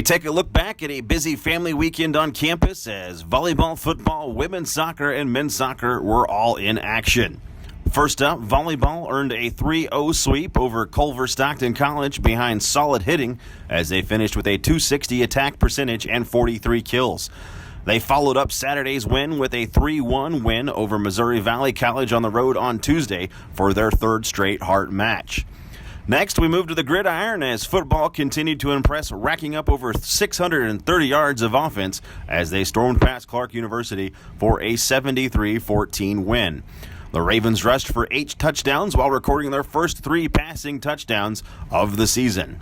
We take a look back at a busy family weekend on campus as volleyball, football, women's soccer, and men's soccer were all in action. First up, volleyball earned a 3-0 sweep over Culver Stockton College behind solid hitting as they finished with a .260 attack percentage and 43 kills. They followed up Saturday's win with a 3-1 win over Missouri Valley College on the road on Tuesday for their third straight Hart match. Next, we move to the gridiron as football continued to impress, racking up over 630 yards of offense as they stormed past Clark University for a 73-14 win. The Ravens rushed for 8 touchdowns while recording their first 3 passing touchdowns of the season.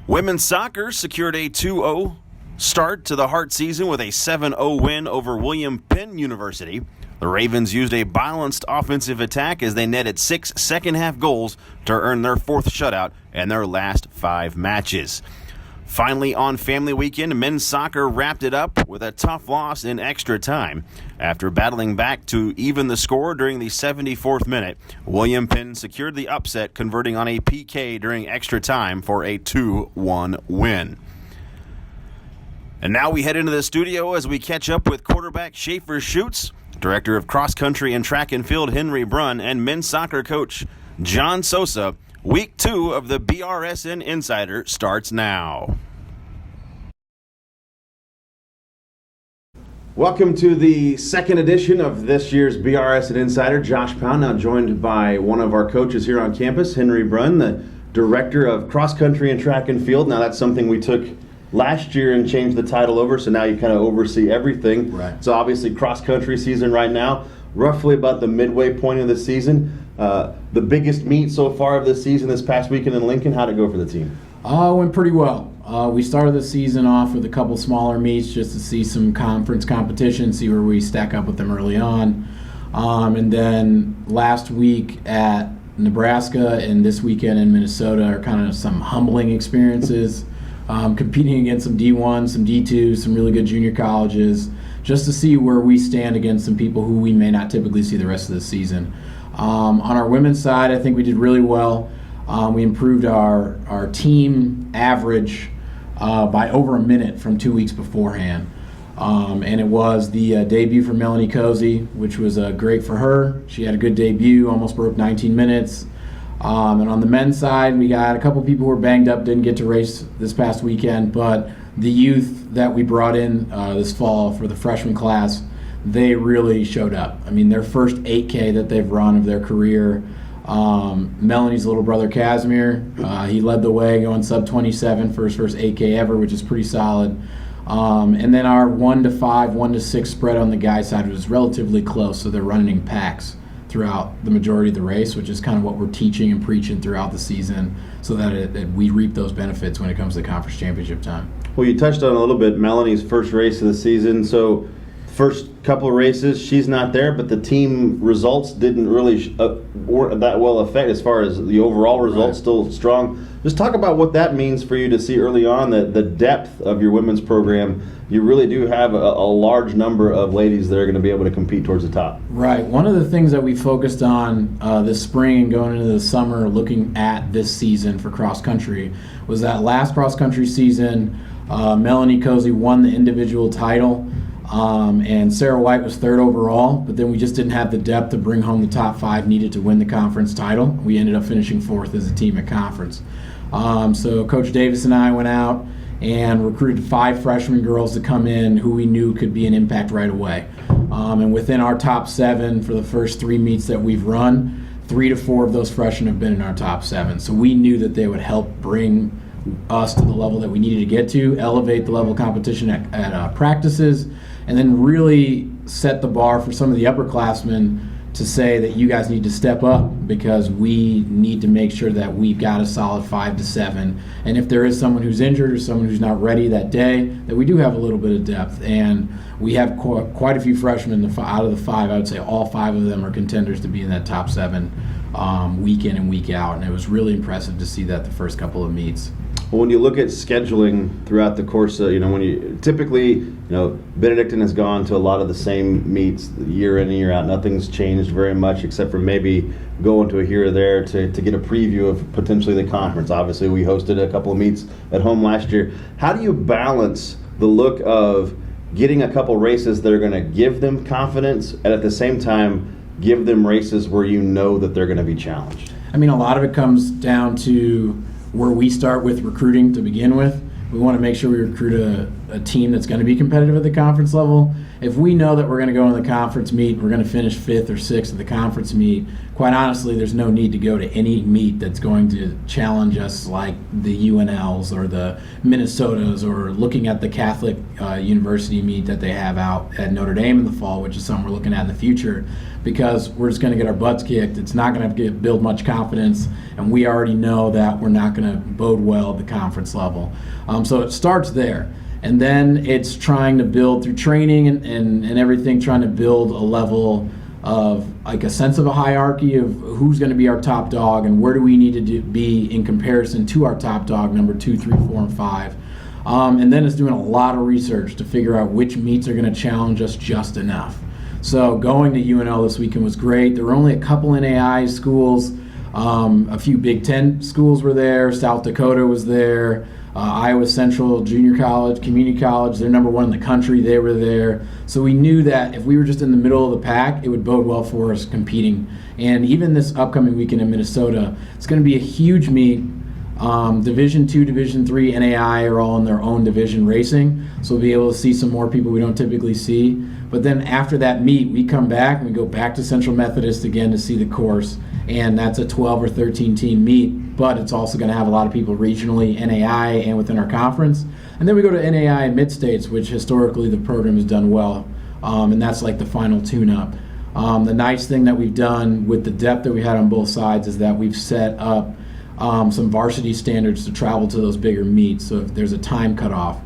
Women's soccer secured a 2-0 start to the Hart season with a 7-0 win over William Penn University. The Ravens used a balanced offensive attack as they netted 6 second-half goals to earn their 4th shutout in their last 5 matches. Finally, on family weekend, men's soccer wrapped it up with a tough loss in extra time. After battling back to even the score during the 74th minute, William Penn secured the upset, converting on a PK during extra time for a 2-1 win. And now we head into the studio as we catch up with quarterback Shaefer Schuetz, Director of Cross Country and Track and Field Henry Brun, and men's soccer coach John Sosa. Week 2 of the BRSN Insider starts now. Welcome to the second edition of this year's BRSN Insider. Josh Pound, now joined by one of our coaches here on campus, Henry Brun, the Director of Cross Country and Track and Field. Now that's something we took last year and changed the title over, so now you kind of oversee everything. Right. So obviously cross-country season right now, roughly about the midway point of the season. The biggest meet so far of this season this past weekend in Lincoln, how'd it go for the team? Went pretty well. We started the season off with a couple smaller meets just to see some conference competition, see where we stack up with them early on. And then last week at Nebraska and this weekend in Minnesota are kind of some humbling experiences. Competing against some D1, some D2, some really good junior colleges, just to see where we stand against some people who we may not typically see the rest of the season. On our women's side, I think we did really well. We improved our team average by over a minute from 2 weeks beforehand. And it was the debut for Melanie Cozy, which was great for her. She had a good debut, almost broke 19 minutes. And on the men's side, we got a couple people who were banged up, didn't get to race this past weekend, but the youth that we brought in this fall for the freshman class, they really showed up. I mean, their first 8K that they've run of their career, Melanie's little brother Casimir, he led the way going sub-27 for his first 8K ever, which is pretty solid. And then our 1 to 5, 1 to 6 spread on the guy side was relatively close, so they're running in packs throughout the majority of the race, which is kind of what we're teaching and preaching throughout the season so that we reap those benefits when it comes to conference championship time. Well, you touched on a little bit Melanie's first race of the season. So first couple of races, she's not there, but the team results didn't really that well affect as far as the overall results, right. Still strong. Just talk about what that means for you to see early on that the depth of your women's program. You really do have a large number of ladies that are going to be able to compete towards the top. Right. One of the things that we focused on this spring and going into the summer looking at this season for cross country was that last cross country season, Melanie Cozy won the individual title. And Sarah White was 3rd overall, but then we just didn't have the depth to bring home the top 5 needed to win the conference title. We ended up finishing 4th as a team at conference. So Coach Davis and I went out and recruited 5 freshman girls to come in who we knew could be an impact right away. And within our top 7 for the first 3 meets that we've run, 3 to 4 of those freshmen have been in our top 7. So we knew that they would help bring us to the level that we needed to get to, elevate the level of competition at practices, and then really set the bar for some of the upperclassmen to say that you guys need to step up because we need to make sure that we've got a solid 5 to 7. And if there is someone who's injured or someone who's not ready that day, that we do have a little bit of depth. And we have quite a few freshmen out of the 5. I would say all 5 of them are contenders to be in that top 7 week in and week out. And it was really impressive to see that the first couple of meets. Well, when you look at scheduling throughout the course, when you typically, Benedictine has gone to a lot of the same meets year in and year out. Nothing's changed very much except for maybe going to a here or there to get a preview of potentially the conference. Obviously, we hosted a couple of meets at home last year. How do you balance the look of getting a couple races that are going to give them confidence and at the same time give them races where you know that they're going to be challenged? I mean, a lot of it comes down to where we start with recruiting to begin with. We want to make sure we recruit a team that's going to be competitive at the conference level. If we know that we're going to go into the conference meet, we're going to finish 5th or 6th at the conference meet, quite honestly, there's no need to go to any meet that's going to challenge us like the UNLs or the Minnesotas, or looking at the Catholic University meet that they have out at Notre Dame in the fall, which is something we're looking at in the future, because we're just going to get our butts kicked. It's not going to build much confidence, and we already know that we're not going to bode well at the conference level. So it starts there. And then it's trying to build through training and everything, trying to build a level of like a sense of a hierarchy of who's going to be our top dog and where do we need to be in comparison to our top dog, number 2, 3, 4, and 5. And then it's doing a lot of research to figure out which meets are going to challenge us just enough. So going to UNL this weekend was great. There were only a couple NAI schools. A few Big Ten schools were there. South Dakota was there. Iowa Central Junior College, Community College, they're number 1 in the country. They were there. So we knew that if we were just in the middle of the pack, it would bode well for us competing. And even this upcoming weekend in Minnesota, it's going to be a huge meet. Division II, Division III, NAI are all in their own division racing. So we'll be able to see some more people we don't typically see. But then after that meet, we come back and we go back to Central Methodist again to see the course. And that's a 12 or 13 team meet, but it's also going to have a lot of people regionally, NAI, and within our conference. And then we go to NAI Mid-States, which historically the program has done well, and that's like the final tune-up. The nice thing that we've done with the depth that we had on both sides is that we've set up some varsity standards to travel to those bigger meets. So if there's a time cutoff,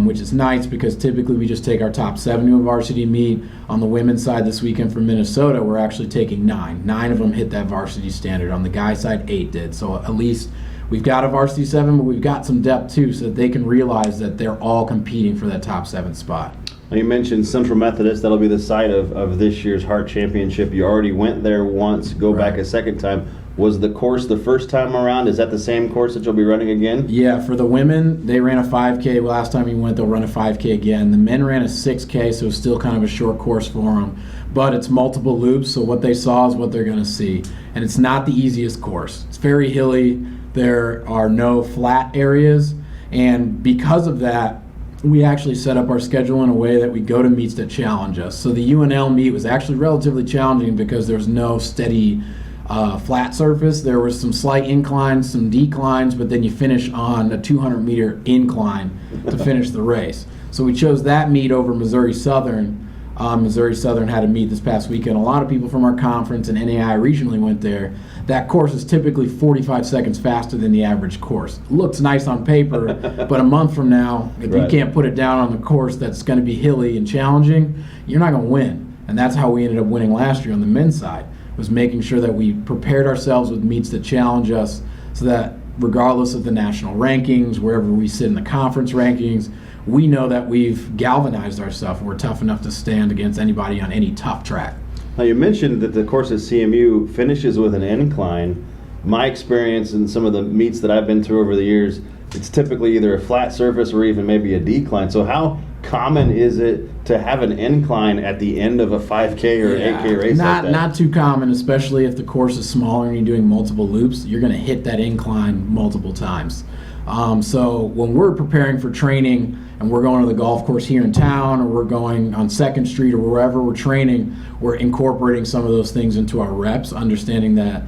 which is nice because typically we just take our top 7 to a varsity meet. On the women's side this weekend for Minnesota, we're actually taking 9. 9 of them hit that varsity standard. On the guy side, 8 did. So at least we've got a varsity 7, but we've got some depth too, so that they can realize that they're all competing for that top 7 spot. Now you mentioned Central Methodist. That'll be the site of this year's Heart Championship. You already went there once, go back a second time. Was the course the first time around? Is that the same course that you'll be running again? Yeah, for the women, they ran a 5K. Last time we went, they'll run a 5K again. The men ran a 6K, so it's still kind of a short course for them. But it's multiple loops, so what they saw is what they're going to see. And it's not the easiest course. It's very hilly. There are no flat areas. And because of that, we actually set up our schedule in a way that we go to meets that challenge us. So the UNL meet was actually relatively challenging because there was no steady flat surface. There was some slight inclines, some declines, but then you finish on a 200-meter incline to finish the race. So we chose that meet over Missouri Southern. Missouri Southern had a meet this past weekend. A lot of people from our conference and NAI regionally went there. That course is typically 45 seconds faster than the average course. Looks nice on paper, but a month from now, if you can't put it down on the course that's going to be hilly and challenging, you're not going to win. And that's how we ended up winning last year on the men's side, was making sure that we prepared ourselves with meets that challenge us so that regardless of the national rankings, wherever we sit in the conference rankings, we know that we've galvanized ourselves and we're tough enough to stand against anybody on any tough track. Now you mentioned that the course at CMU finishes with an incline. My experience in some of the meets that I've been through over the years, it's typically either a flat surface or even maybe a decline. So how common is it to have an incline at the end of a 5K or 8K race? Not too common, especially if the course is smaller and you're doing multiple loops. You're going to hit that incline multiple times. So when we're preparing for training and we're going to the golf course here in town, or we're going on 2nd Street or wherever we're training, we're incorporating some of those things into our reps, understanding that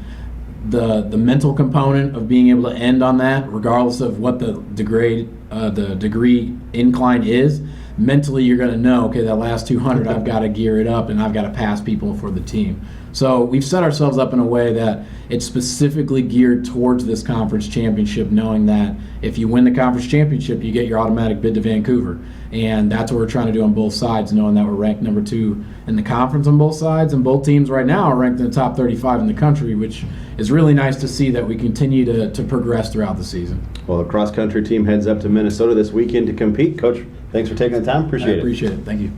the mental component of being able to end on that, regardless of what the degree incline is, mentally you're going to know, okay, that last 200 I've got to gear it up and I've got to pass people for the team. So we've set ourselves up in a way that it's specifically geared towards this conference championship, knowing that if you win the conference championship, you get your automatic bid to Vancouver. And that's what we're trying to do on both sides, knowing that we're ranked number 2 in the conference on both sides. And both teams right now are ranked in the top 35 in the country, which is really nice to see that we continue to progress throughout the season. Well, the cross-country team heads up to Minnesota this weekend to compete. Coach, thanks for taking the time. Appreciate it. I appreciate it. Thank you.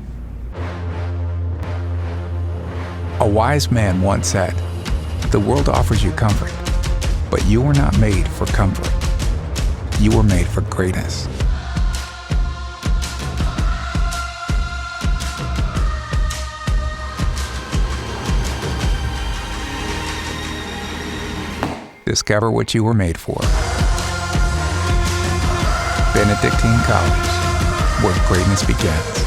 A wise man once said, "The world offers you comfort, but you were not made for comfort. You were made for greatness." Discover what you were made for. Benedictine College, where greatness begins.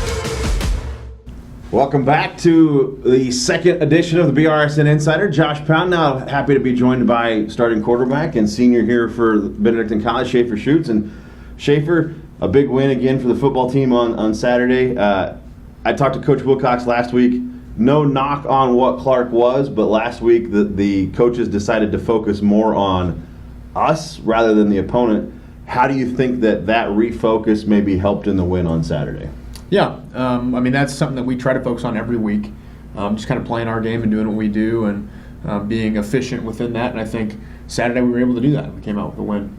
Welcome back to the second edition of the BRSN Insider. Josh Pound, now happy to be joined by starting quarterback and senior here for Benedictine College, Shaefer Schuetz. And Shaefer, a big win again for the football team on Saturday. I talked to Coach Wilcox last week. No knock on what Clark was, but last week the coaches decided to focus more on us rather than the opponent. How do you think that refocus maybe helped in the win on Saturday? Yeah, I mean, that's something that we try to focus on every week, just kind of playing our game and doing what we do and being efficient within that. And I think Saturday we were able to do that. We came out with a win.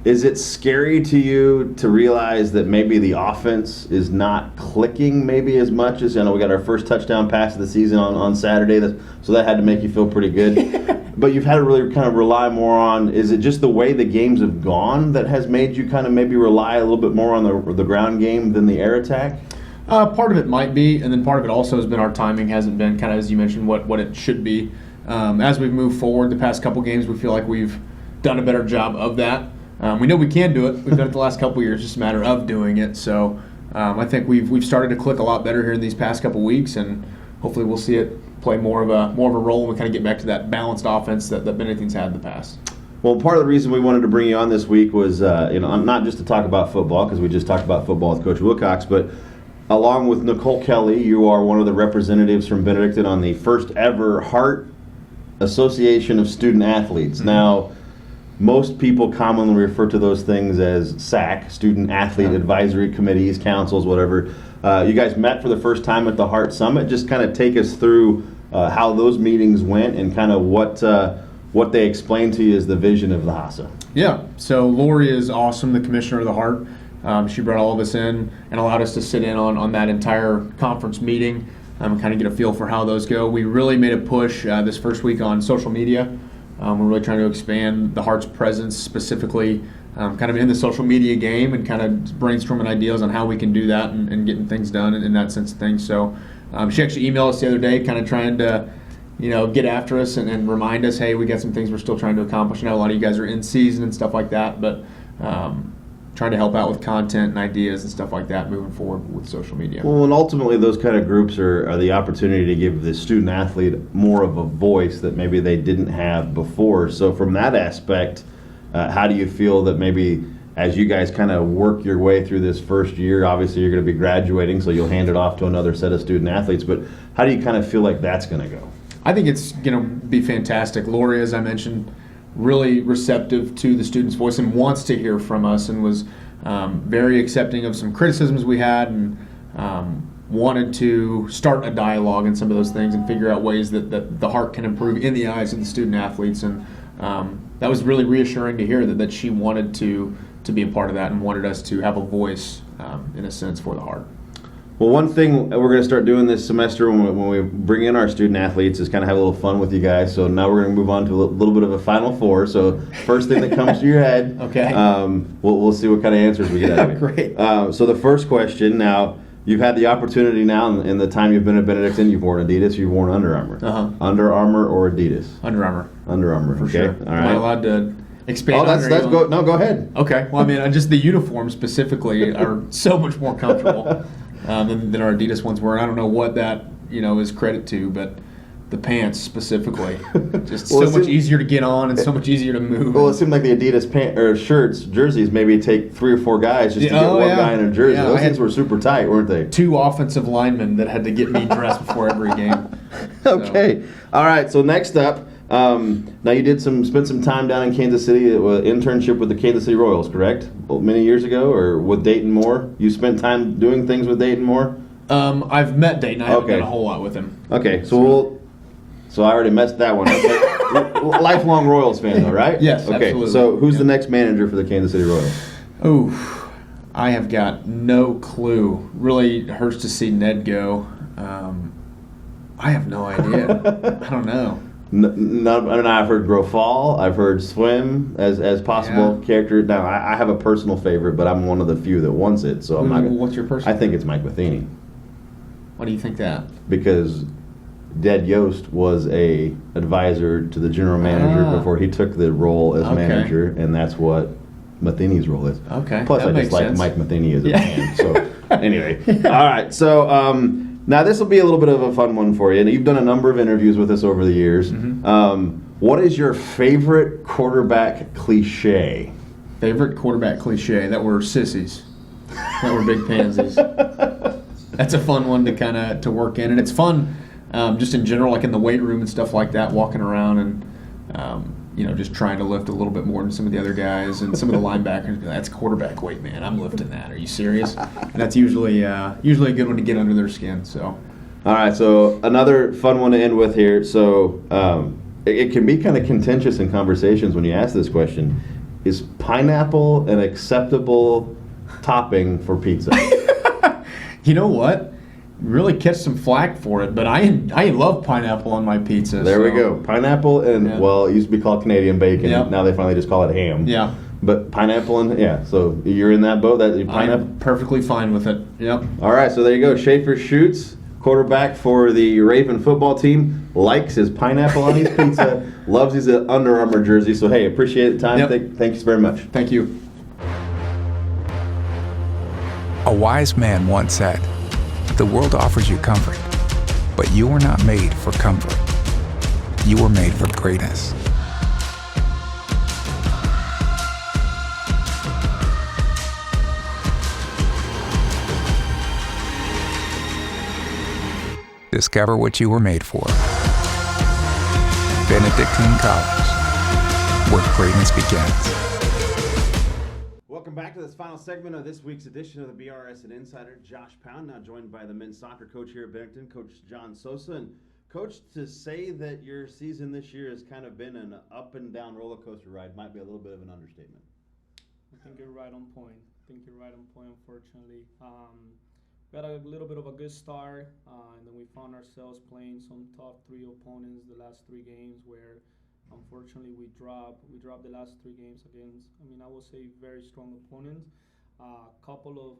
Is it scary to you to realize that maybe the offense is not clicking maybe as much as, we got our first touchdown pass of the season on Saturday, so that had to make you feel pretty good. But you've had to really kind of rely more on, is it just the way the games have gone that has made you kind of maybe rely a little bit more on the ground game than the air attack? Part of it might be, and then part of it also has been our timing hasn't been kind of, as you mentioned, what it should be. As we've moved forward the past couple games, we feel like we've done a better job of that. We know we can do it. We've done it the last couple of years. It's just a matter of doing it. So I think we've started to click a lot better here in these past couple weeks, and hopefully we'll see it play more of a role and we kind of get back to that balanced offense that Benedictine's had in the past. Well, part of the reason we wanted to bring you on this week was, not just to talk about football, because we just talked about football with Coach Wilcox, but along with Nicole Kelly, you are one of the representatives from Benedictine on the first ever Heart Association of Student Athletes. Mm-hmm. Now, most people commonly refer to those things as SAC, Student Athlete Advisory Committees, councils, whatever. You guys met for the first time at the Heart Summit. Just kind of take us through how those meetings went and kind of what they explained to you as the vision of the HASA. Yeah, so Lori is awesome, the commissioner of the Heart. She brought all of us in and allowed us to sit in on that entire conference meeting and kind of get a feel for how those go. We really made a push this first week on social media. We're really trying to expand the Heart's presence specifically kind of in the social media game and kind of brainstorming ideas on how we can do that and getting things done in that sense of things. So she actually emailed us the other day kind of trying to get after us and remind us, hey, we got some things we're still trying to accomplish. I know a lot of you guys are in season and stuff like that, but trying to help out with content and ideas and stuff like that moving forward with social media. Well, and ultimately those kind of groups are the opportunity to give the student athlete more of a voice that maybe they didn't have before. So from that aspect, how do you feel that maybe as you guys kind of work your way through this first year, obviously you're going to be graduating, so you'll hand it off to another set of student athletes, but how do you kind of feel like that's going to go? I think it's going to be fantastic. Lori, as I mentioned, really receptive to the student's voice and wants to hear from us and was very accepting of some criticisms we had and wanted to start a dialogue in some of those things and figure out ways that the Heart can improve in the eyes of the student athletes. And that was really reassuring to hear that she wanted to be a part of that and wanted us to have a voice, in a sense, for the Heart. Well, one thing we're going to start doing this semester when we bring in our student athletes is kind of have a little fun with you guys. So now we're going to move on to a little bit of a Final Four. So first thing that comes to your head, okay. We'll see what kind of answers we get out of it. Great. So the first question, now you've had the opportunity now in the time you've been at Benedictine, you've worn Adidas, you've worn Under Armour. Uh-huh. Under Armour or Adidas? Under Armour. Under Armour, for okay. sure. All right. Am I allowed to expand? Go ahead. Okay. Well, I mean, just the uniforms specifically are so much more comfortable than our Adidas ones were. And I don't know what that is credit to, but the pants specifically, just so much easier to get on and so much easier to move. Well, it seemed like the Adidas jerseys maybe take 3 or 4 guys just to get one guy in a jersey. Yeah, those things were super tight, weren't they? 2 offensive linemen that had to get me dressed before every game. Okay. All right. So next up, now you spent some time down in Kansas City, internship with the Kansas City Royals, correct? Many years ago, or with Dayton Moore. You spent time doing things with Dayton Moore. I've met Dayton. I haven't done a whole lot with him. Okay. So I already messed that one up. Lifelong Royals fan, though, right? Yes. Okay. Absolutely. So who's the next manager for the Kansas City Royals? Oh, I have got no clue. Really hurts to see Ned go. I have no idea. I don't know. I've heard Grofall. I've heard Swim as possible character. Now, I have a personal favorite, but I'm one of the few that wants it, so I'm not. What's your personal? I think it's Mike Matheny. Why do you think that? Because Dad Yost was a advisor to the general manager before he took the role as manager, and that's what Matheny's role is. Okay. Plus, I just like Mike Matheny as a man. So anyway, all right. So now this will be a little bit of a fun one for you. And you've done a number of interviews with us over the years. Mm-hmm. What is your favorite quarterback cliche? Favorite quarterback cliche? That were sissies. That were big pansies. That's a fun one to kind of to work in, and it's fun just in general, like in the weight room and stuff like that, walking around and just trying to lift a little bit more than some of the other guys and some of the linebackers. That's quarterback weight, man. I'm lifting that. Are you serious? And that's usually a good one to get under their skin. So, all right. So another fun one to end with here. So it can be kind of contentious in conversations when you ask this question. Is pineapple an acceptable topping for pizza? You know what? Really catch some flack for it, but I love pineapple on my pizza. There we go. Pineapple and, it used to be called Canadian bacon. Yep. Now they finally just call it ham. Yeah. But pineapple and, so you're in that boat? Pineapple? I'm perfectly fine with it. Yep. All right, so there you go. Shaefer Schuetz, quarterback for the Raven football team, likes his pineapple on his pizza, loves his Under Armour jersey. So, hey, appreciate the time. Yep. Thank you very much. Thank you. A wise man once said, "The world offers you comfort, but you were not made for comfort. You were made for greatness." Discover what you were made for. Benedictine College, where greatness begins. Welcome back to this final segment of this week's edition of the BRSN Insider. Josh Pound, now joined by the men's soccer coach here at Bennington, Coach John Sosa. And Coach, to say that your season this year has kind of been an up and down roller coaster ride might be a little bit of an understatement. I think you're right on point. Unfortunately. We had a little bit of a good start, and then we found ourselves playing some top three opponents the last three games where unfortunately we dropped the last three games against, I would say, very strong opponents. I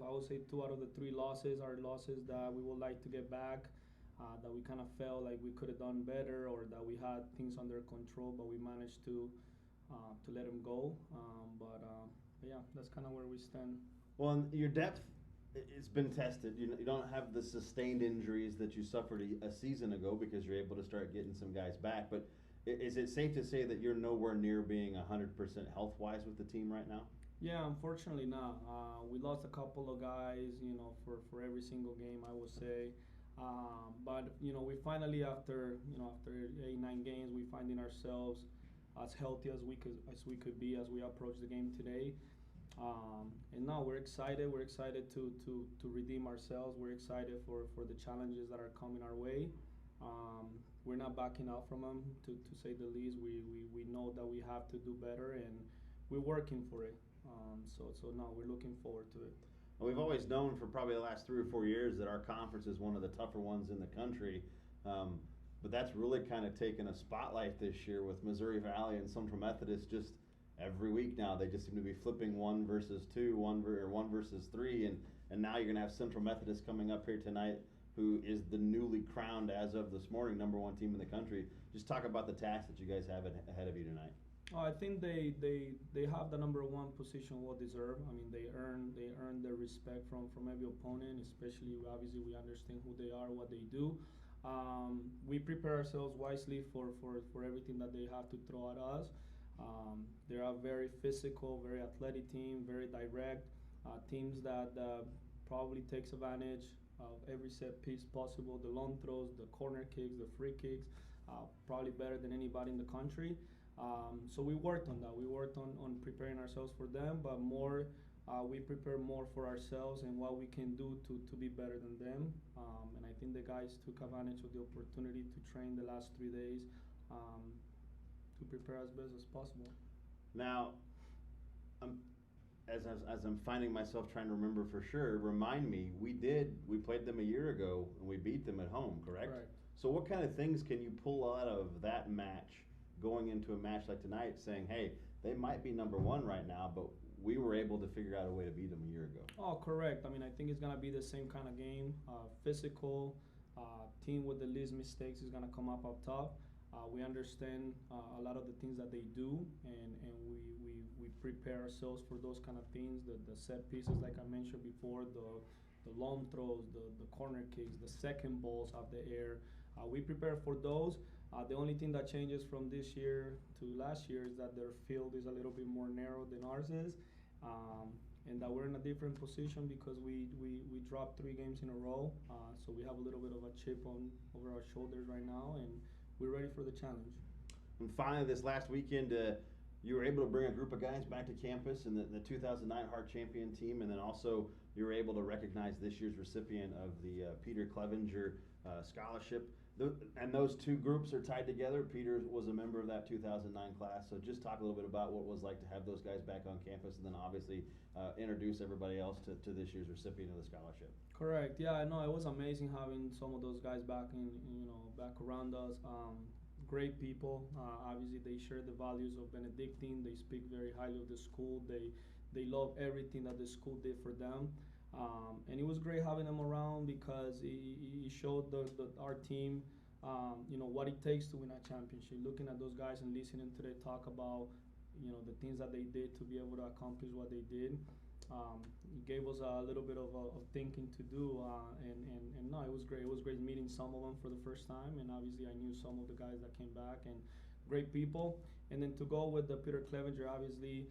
would say 2 out of the 3 losses are losses that we would like to get back, that we kind of felt like we could have done better or that we had things under control, but we managed to let them go. But yeah, that's kind of where we stand. Well, and your depth, it's been tested. You don't have the sustained injuries that you suffered a season ago because you're able to start getting some guys back. But is it safe to say that you're nowhere near being 100% health-wise with the team right now? Yeah, unfortunately not. We lost a couple of guys, for every single game, I would say. But we finally, after 8-9 games, we finding ourselves as healthy as we could be as we approach the game today. And now we're excited. We're excited to redeem ourselves. We're excited for the challenges that are coming our way. We're not backing out from them, to say the least. We know that we have to do better, and we're working for it. So now we're looking forward to it. Well, we've always known for probably the last 3 or 4 years that our conference is one of the tougher ones in the country. But that's really kind of taken a spotlight this year with Missouri Valley and Central Methodist. Just every week now, they just seem to be flipping 1 versus 2, 1 versus 3, and now you're going to have Central Methodist coming up here tonight, who is the newly crowned, as of this morning, #1 team in the country. Just talk about the task that you guys have ahead of you tonight. I think they have the #1 position well deserved. They earn their respect from every opponent, especially obviously we understand who they are, what they do. We prepare ourselves wisely for everything that they have to throw at us. They're a very physical, very athletic team, very direct, teams that probably takes advantage of every set piece possible, the long throws, the corner kicks, the free kicks, probably better than anybody in the country. So we worked on that. We worked on preparing ourselves for them, but more we prepare more for ourselves and what we can do to be better than them. And I think the guys took advantage of the opportunity to train the last 3 days to prepare as best as possible. Now, as I'm finding myself trying to remember for sure, remind me, we played them a year ago and we beat them at home, correct? Correct. So what kind of things can you pull out of that match going into a match like tonight saying, hey, they might be number one right now, but we were able to figure out a way to beat them a year ago? Oh, correct. I mean, I think it's going to be the same kind of game, physical, team with the least mistakes is going to come up top. We understand a lot of the things that they do, and we prepare ourselves for those kind of things. The set pieces, like I mentioned before, the long throws, the corner kicks, the second balls out the air. We prepare for those. The only thing that changes from this year to last year is that their field is a little bit more narrow than ours is, and that we're in a different position because we dropped 3 games in a row. So we have a little bit of a chip over our shoulders right now, and we're ready for the challenge. And finally, this last weekend, you were able to bring a group of guys back to campus and the 2009 Hart champion team, and then also you were able to recognize this year's recipient of the Peter Clevenger scholarship. And those two groups are tied together. Peter was a member of that 2009 class, so just talk a little bit about what it was like to have those guys back on campus, and then obviously introduce everybody else to this year's recipient of the scholarship. Correct. Yeah, I know it was amazing having some of those guys back back around us. Great people. Obviously, they share the values of Benedictine. They speak very highly of the school. They love everything that the school did for them. And it was great having them around because he showed our team, what it takes to win a championship. Looking at those guys and listening to them talk about, the things that they did to be able to accomplish what they did. It gave us a little bit of thinking to do, and no, it was great. It was great meeting some of them for the first time, and obviously I knew some of the guys that came back, and great people. And then to go with the Peter Clevenger, obviously,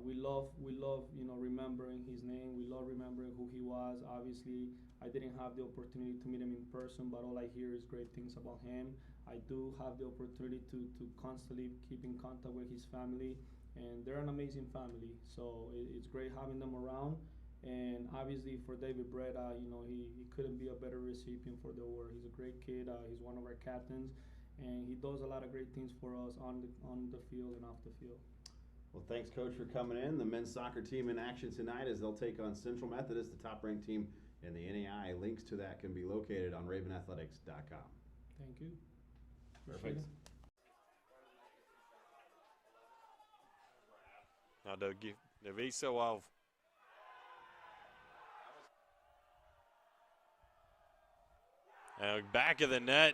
we love remembering his name. We love remembering who he was. Obviously, I didn't have the opportunity to meet him in person, but all I hear is great things about him. I do have the opportunity to constantly keep in contact with his family, and they're an amazing family. So it's great having them around. And obviously for David Brett, he couldn't be a better recipient for the award. He's a great kid. He's one of our captains, and he does a lot of great things for us on the field and off the field. Well, thanks, Coach, for coming in. The men's soccer team in action tonight as they'll take on Central Methodist, the top-ranked team in the NAI. Links to that can be located on ravenathletics.com. Thank you. Perfect. Now, Deviso of back of the net.